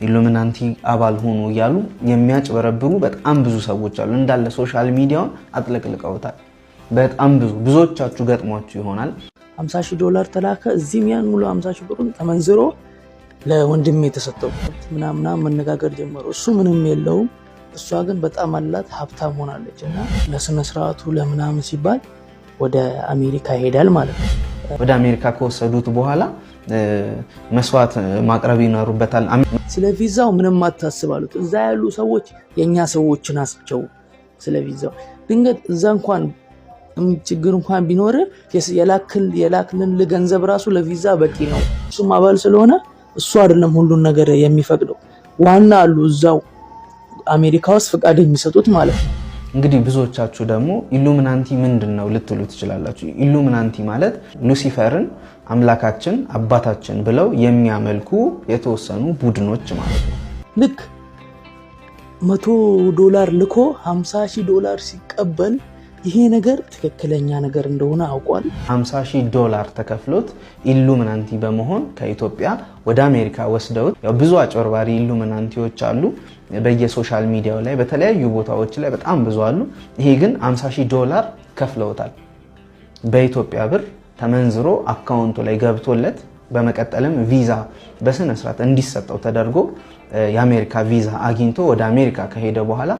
ኢሉሚናንቲ አባል ሆኖ ያሉ የሚያጭበረብሩ በጣም ብዙ ሰዎች አሉ እንዳለ ሶሻል ሚዲያውን አጥለቅልቀውታል በጣም ብዙዎቻችሁ ገጥሟችሁ ይሆናል $50,000 ተላከ እዚህም ያን ሙሉ 50,000 ብሩን ተመንዝሮ ለወንድሜ ተሰጠው ምናምና መነጋገር ጀመሩ እሱ ምንም የለውም እሷ ግን በጣም አላት ሀብታም ሆናለችና ለስነ ስርዓቱ ለምናምን ሲባል ወደ አሜሪካ ሄዳል ማለት ነው ወደ አሜሪካ ከወሰዱት በኋላ መስዋዕት ማቅረብ ይኖርበታል ስለ ቪዛው ምንም አታስባሉት እዛ ያሉ ሰዎች የኛ ሰዎች ናቸው ስለ ቪዛው ድንገት እዛ እንኳን ችግር እንኳን ቢኖር የላክልን ለገንዘብ ራሱ ለቪዛ በቂ ነው እሱ ማባል ስለሆነ እሱ አይደለም ሁሉን ነገር የሚፈቅደው ዋና አሉ እዛው አሜሪካ ውስጥ ፍቃድ የሚሰጡት ማለት ነው እንግዲህ ብዙዎቻችሁ ደግሞ ኢሉሚናንቲ ምንድነው ልትሉ ትችላላችሁ ኢሉሚናንቲ ማለት ሉሲፈርን አምላካችን አባታችን ብለው የሚያመልኩ የተወሰኑ ቡድኖች ማለት ነው ልክ $100 ልኮ $50,000 ሲቀበል ይሄ ነገር ትክክለኛ ነገር እንደሆነ አውቋል $50,000 ተከፍሎት ኢሉሚናንቲ በመሆን ከኢትዮጵያ ወደ አሜሪካ ወስደውት ያው ብዙ አጭበርባሪ ኢሉሚናንቲዎች አሉ በየሶሻል ሚዲያው ላይ በተለያዩ ቦታዎች ላይ በጣም ብዙ አሉ ይሄ ግን $50,000 ከፍለውታል በኢትዮጵያ ብር ተመንዝሮ አካውንቱ ላይ ገብቶለት በመቀጠልም ቪዛ በስነ ስርዓት እንዲሰጠው ተደርጎ የአሜሪካ ቪዛ አግኝቶ ወደ አሜሪካ ከሄደ በኋላ